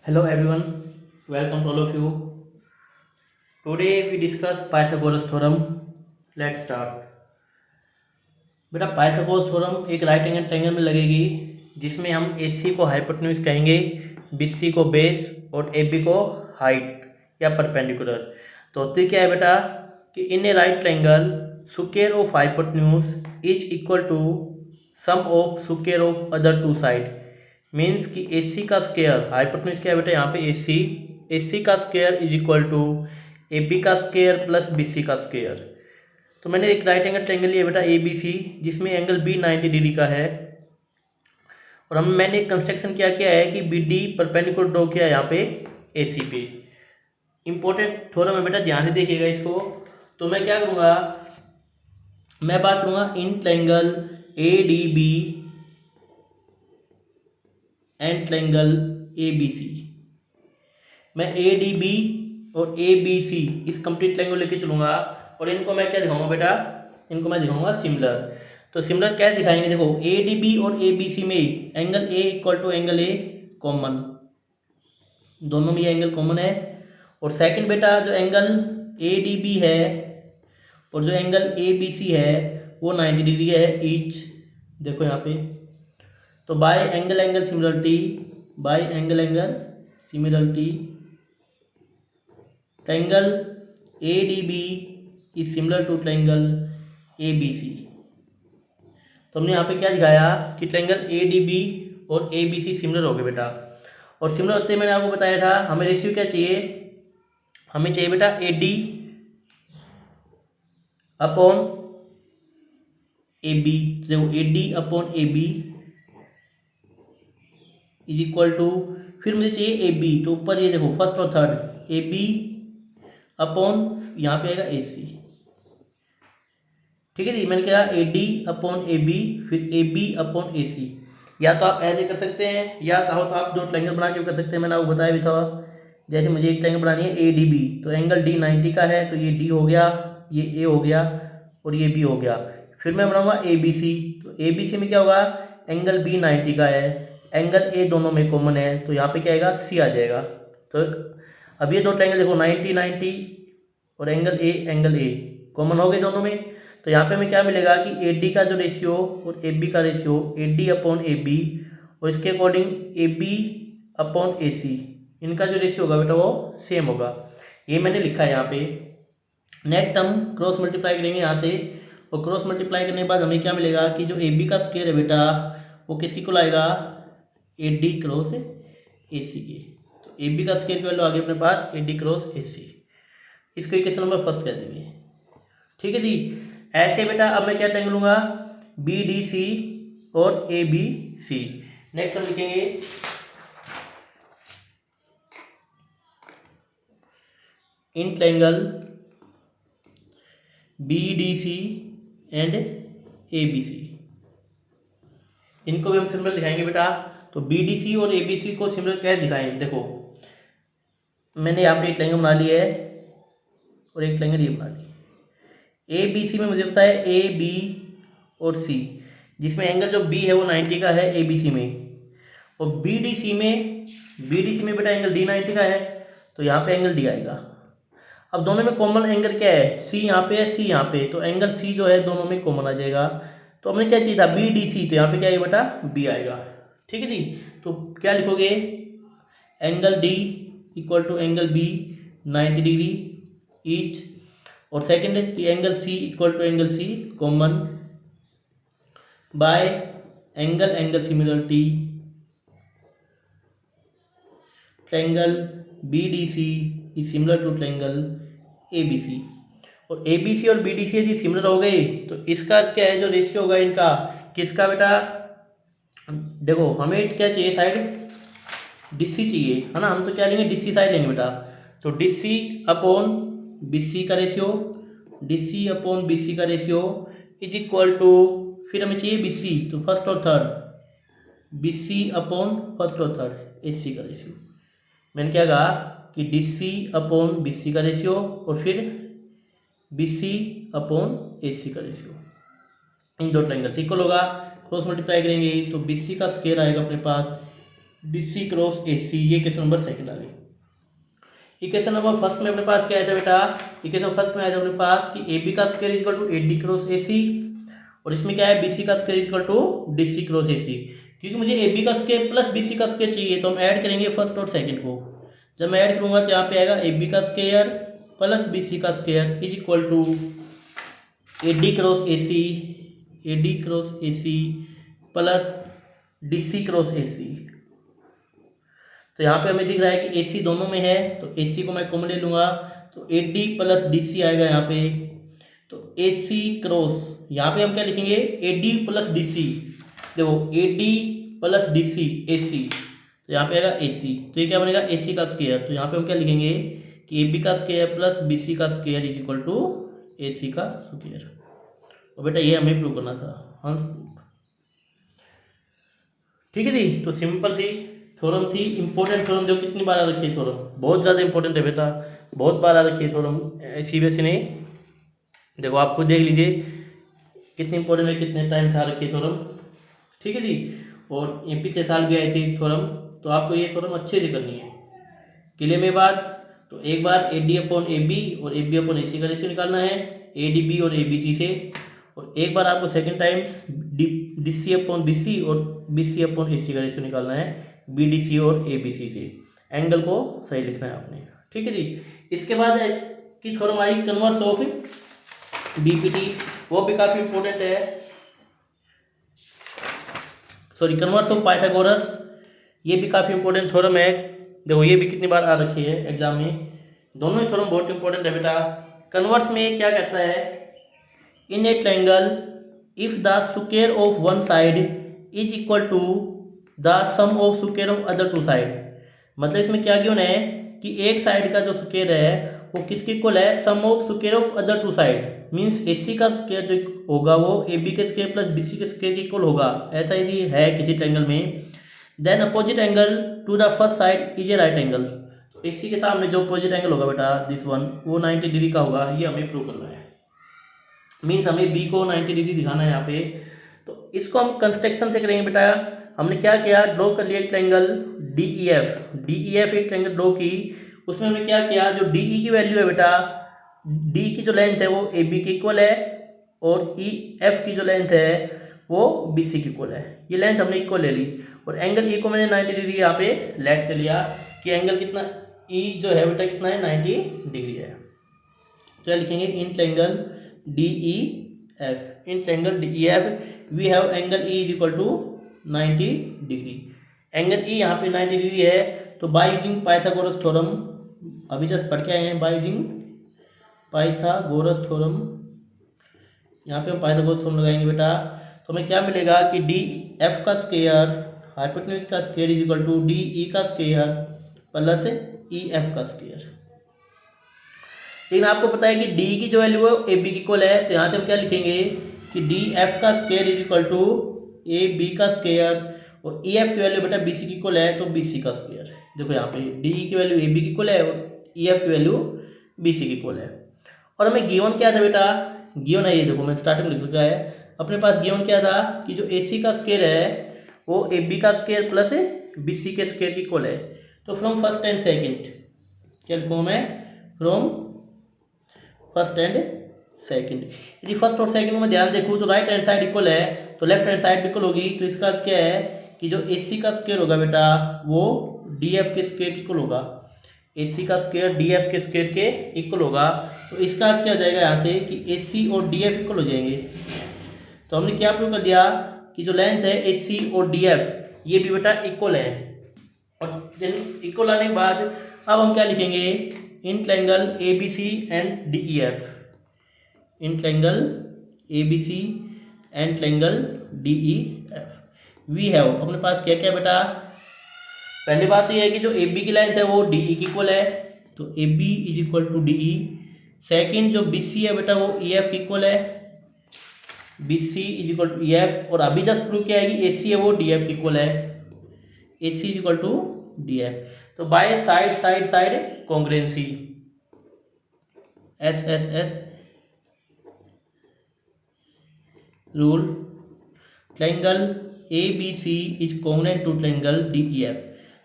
Hello everyone, welcome to all of you. Today we discuss Pythagoras theorem. Let's start. बेटा Pythagoras theorem एक right angle triangle में लगेगी जिसमें हम AC को हाइपोटेन्यूज कहेंगे, BC को बेस और AB को हाइट या परपेंडिकुलर। तो होती क्या है बेटा कि in a right triangle square of hypotenuse is equal to sum of square of other two side. Means कि AC का स्क्वायर, हाइपोटेन्यूज क्या है बेटा यहाँ पे AC का square is equal to AB का स्क्वायर प्लस BC का स्क्वायर। तो मैंने एक राइट एंगल ट्रायंगल लिया बेटा ABC जिसमें एंगल B 90 डिग्री का है और मैंने एक कंस्ट्रक्शन क्या किया है कि BD परपेंडिकुलर ड्रॉ किया है यहाँ पे AC पे। इंपॉर्टेंट थ्योरम है बेटा, ध्यान से देखिएगा इसको। तो मैं क्या करूँगा, मैं बात करूँगा in triangle ADB and triangle ABC। मैं ADB और ABC इस कंप्लीट ट्रायंगल लेके चलूँगा और इनको मैं क्या दिखाऊंगा बेटा, इनको मैं दिखाऊंगा सिमिलर। तो सिमिलर क्या दिखाएंगे, देखो ADB और ABC में angle A equal to angle A common, दोनों में ये एंगल कॉमन है। और सेकंड बेटा जो एंगल ADB है और जो एंगल ABC है वो 90 डिग्री है ईच। देखो यहाँ पे, तो by angle angle similarity, by angle angle similarity triangle ADB is similar to triangle ABC। तो हमने यहाँ पे क्या दिखाया कि ट्रायंगल ADB और ABC सिमिलर हो गए बेटा। और सिमिलर होते मैंने आपको बताया था हमें रेशियो क्या चाहिए, हमें चाहिए बेटा AD अपॉन AB। देखो AD upon AB is equal to, फिर मुझे चाहिए AB, तो ऊपर ये देखो फर्स्ट और थर्ड AB अपॉन यहाँ पे आएगा AC। ठीक है जी, मैंने कहा AD अपॉन AB फिर AB अपॉन AC। या तो आप ऐसे कर सकते हैं या चाहो तो आप दो ट्रायंगल बना के भी कर सकते हैं, मैंने आपको बताया भी था। जैसे मुझे एक ट्रायंगल बनानी है ADB, तो एंगल D 90 का है तो ये D हो गया, ये A हो गया और ये B हो गया। फिर मैं बनाऊंगा ABC, तो ABC में क्या होगा, एंगल B 90 का है, एंगल A दोनों में कॉमन है तो यहाँ पे क्या आएगा C आ जाएगा। तो अब ये दो ट्रायंगल देखो 90 90 और एंगल A कॉमन हो गए दोनों में। तो यहाँ पे हमें क्या मिलेगा कि AD का जो रेशियो और AB का रेशियो AD अपॉन AB और इसके अकॉर्डिंग AB अपॉन AC, इनका जो रेशियो होगा बेटा वो सेम होगा। ये मैंने लिखा है यहाँ पे। नेक्स्ट हम क्रॉस मल्टीप्लाई करेंगे यहाँ से, और क्रॉस मल्टीप्लाई करने के बाद हमें क्या मिलेगा कि जो AB का स्क्वायर है बेटा वो किसकी को लाएगा, AD क्रॉस AC के। तो AB का स्क्वायर की वैल्यू आ गई अपने पास AD क्रॉस AC। इसको इक्वेशन नंबर फर्स्ट कह देंगे। ठीक है जी। ऐसे बेटा अब मैं क्या ट्रायंगल लूंगा, BDC और ABC। नेक्स्ट हम लिखेंगे in triangle BDC and ABC। इनको भी हम सिंबल दिखाएंगे बेटा। तो BDC और ABC को सिंबल क्या दिखाएं, देखो मैंने यहाँ पे एक ट्रायंगल बना लिया है और एक ट्रायंगल ये बना लिया। ABC में मुझे पता है AB और C, जिसमें एंगल जो B है वो 90 का है ABC में। और BDC में बेटा एंगल D 90 का है तो यहाँ पे एंगल D आएगा। अब दोनों में कॉमन एंगल क्या है, C यहाँ पे है, C यहाँ पे, तो एंगल C जो है दोनों में कॉमन आ जाएगा। तो हमें क्या चाहिए था BDC, तो यहाँ पे क्या आएगा बेटा B आएगा। ठीक है जी। तो क्या लिखोगे, angle D equal to angle B 90 degree each, और second angle C equal to angle C common by angle angle similarity triangle BDC is similar to triangle ABC। और ABC और BDC यदि सिमिलर हो गए तो इसका क्या है, जो रेशियो होगा इनका किसका बेटा, देखो हमें क्या चाहिए साइड DC चाहिए है ना, हम तो क्या लेंगे DC साइड लेंगे बेटा। तो DC अपॉन BC का रेशियो, DC अपॉन BC का रेशियो इज इक्वल टू, फिर हमें चाहिए BC तो फर्स्ट और थर्ड BC अपॉन फर्स्ट और थर्ड AC का रेशियो। मैंने क्या कहा कि DC अपॉन BC का रेशियो और फिर BC अपॉन AC का रेशियो, इन दो ट्रायंगल इक्वल होगा। क्रॉस मल्टीप्लाई करेंगे तो BC का स्क्वायर आएगा अपने पास DC क्रॉस AC, ये क्वेश्चन नंबर सेकंड आ गई। इक्वेशन नंबर फर्स्ट में अपने पास क्या आया था बेटा, इक्वेशन फर्स्ट में आया था अपने पास कि AB का square equal to AD cross AC, और इसमें क्या है BC का square equal to DC cross AC। क्योंकि मुझे AB का स्क्वायर प्लस BC का स्क्वायर चाहिए, तो हम ऐड करेंगे फर्स्ट और सेकंड को। जब मैं ऐड करूंगा तो यहाँ पे आएगा AB का स्क्वायर प्लस BC का square is equal to AD cross AC, AD cross AC plus DC cross AC। तो यहाँ पे हमें दिख रहा है कि AC दोनों में है, तो AC को मैं कॉमन ले लूँगा, तो AD प्लस DC आएगा यहाँ पे। तो AC क्रॉस, यहाँ पे हम क्या लिखेंगे, AD प्लस DC। देखो AD प्लस DC AC, तो यहाँ पे आएगा AC, तो ये क्या बनेगा AC का स्क्वायर। तो यहाँ पे हम क्या लिखेंगे कि AB का स्क्वायर प्लस BC का square is equal to AC का स्क्वायर। और बेटा ये हमें प्रूव करना था, हंस। ठीक है जी, तो सिंपल सी थ्योरम थी, इंपॉर्टेंट थ्योरम। जो कितनी बार आ रखी है थ्योरम, बहुत ज़्यादा इंपॉर्टेंट है बेटा, बहुत बार आ रखी है थ्योरम CBSE ने। देखो आप खुद देख लीजिए कितनी इंपॉर्टेंट है, कितने टाइम से आ रखी है थ्योरम। ठीक है जी, और ये पिछले साल भी आई थी थ्योरम, तो आपको ये थ्योरम अच्छे से करनी है। क्लियर में बात? तो एक बार AD अपॉन AB और AB अपॉन AC का रेशियो निकालना है, ADB और ABC से। और एक बार आपको second times DC upon BC और BC अपॉन AC का रेशियो निकालना है, BDC और ABC से। एंगल को सही लिखना है आपने। ठीक है जी, इसके बाद इसकी theorem I converse of BPT, वो भी काफ़ी इंपॉर्टेंट है। सॉरी, कन्वर्स ऑफ पाइथागोरस, ये भी काफ़ी इंपॉर्टेंट थ्योरम है। देखो ये भी कितनी बार आ रखी है एग्जाम में, दोनों ही थ्योरम बहुत इंपॉर्टेंट है बेटा। कन्वर्स में क्या कहता है, in a triangle if the square of one side is equal to the sum of square of other two side. मतलब इसमें क्या गिवन है कि एक साइड का जो स्क्वायर है वो किसके इक्वल है, sum of square of other two side. Means AC का स्क्वायर जो होगा वो AB के स्क्वायर प्लस BC के स्क्वायर के इक्वल होगा, ऐसा यदि है किसी ट्रायंगल में। Then opposite angle to the first side is a right angle. तो AC के सामने जो अपोजिट एंगल होगा बेटा, दिस वन, वो 90 डिग्री का होगा। ये हमें प्रूव करना है, मीन्स हमें B को 90 डिग्री दिखाना है यहाँ पे। तो इसको हम कंस्ट्रक्शन से करेंगे बेटा। हमने क्या किया, ड्रॉ कर लिया एक ट्रायंगल DEF एक ट्रायंगल ड्रॉ की। उसमें हमने क्या किया, जो DE की वैल्यू है बेटा, D की जो लेंथ है वो AB के इक्वल है, और EF की जो लेंथ है वो BC के इक्वल है। ये लेंथ हमने इक्वल ले ली, और एंगल E को मैंने 90 डिग्री यहाँ पे लेट कर लिया कि एंगल कितना, E जो है बेटा कितना है, 90 डिग्री है। तो क्या लिखेंगे, in triangle DEF, in triangle DEF we have angle E is equal to 90 degree. Angle E यहाँ पे 90 डिग्री है। तो बाय यूजिंग पाइथागोरस थ्योरम, अभी जस्ट पढ़ के आए हैं, बाय यूजिंग पाइथागोरस थ्योरम, यहाँ पे हम पाइथागोरस थ्योरम लगाएंगे बेटा। तो हमें क्या मिलेगा कि DF का स्क्वायर, हाइपोटेन्यूज का square is equal to DE का स्क्वायर प्लस EF का स्क्वायर। लेकिन आपको पता है कि D की जो वैल्यू है AB की इक्वल है, तो यहाँ से हम क्या लिखेंगे कि DF का square is equal to AB का स्क्वायर, और EF की वैल्यू बेटा BC की इक्वल है, तो BC का स्क्वायर। देखो यहाँ पे DE की वैल्यू AB की इक्वल है और EF की वैल्यू BC की इक्वल है। और हमें गिवन क्या था बेटा, गिवन है ये देखो, मैं स्टार्टिंग में लिख रखा है अपने पास। गिवन क्या था कि जो AC का स्क्वायर है वो AB का स्क्वायर प्लस BC के स्क्वायर की इक्वल है। तो फ्रॉम फर्स्ट एंड सेकंड क्या लिखूँ मैं, फ्रॉम फर्स्ट एंड सेकंड। यदि फर्स्ट और सेकंड में ध्यान देखूँ तो राइट हैंड साइड इक्वल है, तो लेफ्ट हैंड साइड इक्वल होगी। तो इसका अर्थ क्या है कि जो AC का स्क्वायर होगा बेटा वो DF के स्क्वायर के इक्वल होगा, AC का स्क्वायर DF के स्क्वायर के इक्वल होगा। तो इसका अर्थ क्या हो जाएगा यहाँ से कि AC और DF इक्वल हो जाएंगे। तो हमने क्या प्रूव कर दिया कि जो लेंथ है AC और DF ये भी बेटा इक्वल है। और इक्वल आने के बाद अब हम क्या लिखेंगे, in triangle ABC and DEF, in triangle ABC and triangle DEF we have, अपने पास क्या क्या बेटा, पहली बात ये है कि जो AB की लेंथ है वो DE की इक्वल है, तो AB is equal to DE। Second जो BC है बेटा वो EF की इक्वल है, BC is equal to EF। और अभी जस्ट प्रूव किया है कि AC है वो DF की इक्वल है, AC is equal to DF। तो by side side side congruency, SSS rule, triangle ABC is congruent to triangle DEF।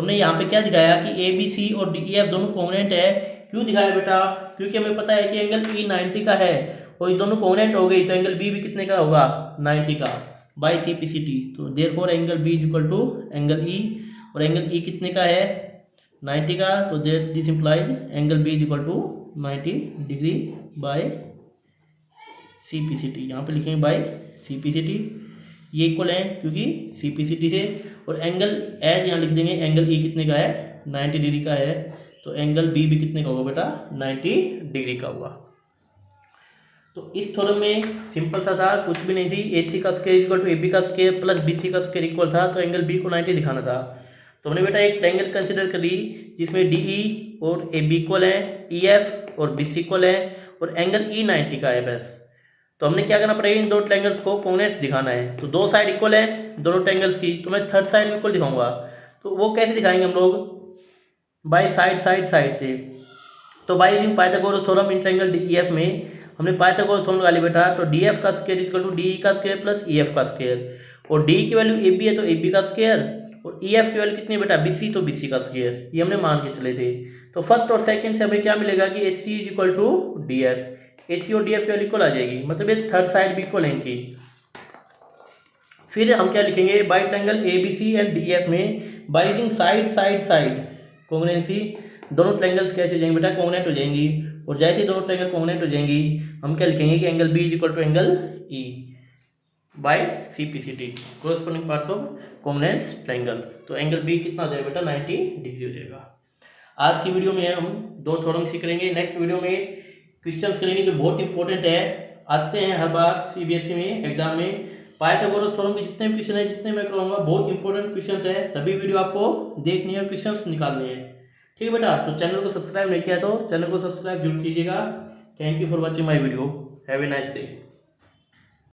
तो हमने यहाँ पे क्या दिखाया कि ए बी सी और डी ई एफ दोनों कॉन्ग्रुएंट है। क्यों दिखाया बेटा? क्योंकि हमें पता है कि एंगल ई 90 का है और ये दोनों कॉन्ग्रुएंट हो गई तो एंगल बी भी कितने का होगा? 90 का, by C P C T. तो therefore angle B is equal to angle E, और एंगल ई कितने का है? 90 का। तो there this implies angle B is equal to 90 degree by C P C T. यहाँ पे लिखेंगे by C P C T, ये इक्वल है क्योंकि सी पी सी टी से। और एंगल एज यहाँ लिख देंगे, एंगल ई कितने का है? 90 डिग्री का है। तो एंगल बी भी कितने का होगा बेटा? 90 डिग्री का होगा। तो इस थ्योरम में सिंपल सा था, कुछ भी नहीं थी। ए सी का square equal to A B का स्क्वायर प्लस बी सी का स्क्वायर इक्वल था, तो एंगल बी को 90 दिखाना था। तो हमने बेटा एक ट्रायंगल कंसिडर करी जिसमें डी ई और ए बी इक्वल है, ई एफ और बी सी इक्वल है, और एंगल ई 90 का है बस। तो हमने क्या करना पड़ेगा, इन दो ट्रायंगल्स को कॉन्ग्रुएंट्स दिखाना है। तो दो साइड इक्वल है दोनों ट्रायंगल्स की, तो मैं थर्ड साइड इक्वल दिखाऊंगा। तो वो कैसे दिखाएंगे हम लोग? बाय साइड से। तो by using Pythagoras theorem in triangle DEF में हमने पाइथागोरस थ्योरम लगा लिया बेटा। तो डी एफ का square equal to D E का स्क्वायर प्लस ई एफ का स्क्वायर, और डी की वैल्यू ए बी है तो ए बी का स्क्वायर, और ई एफ की वैल्यू कितनी है बेटा? बी सी, तो बी सी का स्क्वायर। ये हमने मान के चले थे। तो फर्स्ट और सेकंड से हमें क्या मिलेगा कि A C is equal to D F, A C और डी एफ की वैल्यू इक्वल आ जाएगी, मतलब ये थर्ड साइड भी इक्वल है इनकी। फिर हम क्या लिखेंगे, by triangle A B C and D F में बाय यूजिंग साइड कॉन्ग्रुएंसी दोनों ट्रायंगल्स कैसे हो जाएंगे बेटा? कॉन्ग्रुएंट हो जाएंगी। और जैसे दोनों ट्रायंगल कॉन्ग्रुएंट हो जाएंगी हम क्या लिखेंगे कि angle B is equal to angle E by C P C T, corresponding parts of congruence triangle. तो एंगल बी कितना हो जाएगा बेटा? 90 डिग्री हो जाएगा। आज की वीडियो में हम दो थ्योरम सीख लेंगे। नेक्स्ट वीडियो में क्वेश्चंस करेंगे जो बहुत इंपॉर्टेंट है, आते हैं हर बार सीबीएसई में एग्जाम में। पाइथागोरस थ्योरम के जितने भी क्वेश्चन है, जितने मैं कराऊंगा, बहुत इंपॉर्टेंट क्वेश्चंस है, सभी वीडियो आपको देखनी है, क्वेश्चंस निकालने हैं। ठीक है बेटा? तो चैनल को सब्सक्राइब नहीं किया तो चैनल को सब्सक्राइब जरूर कीजिएगा। Thank you for watching my video. Have a nice day.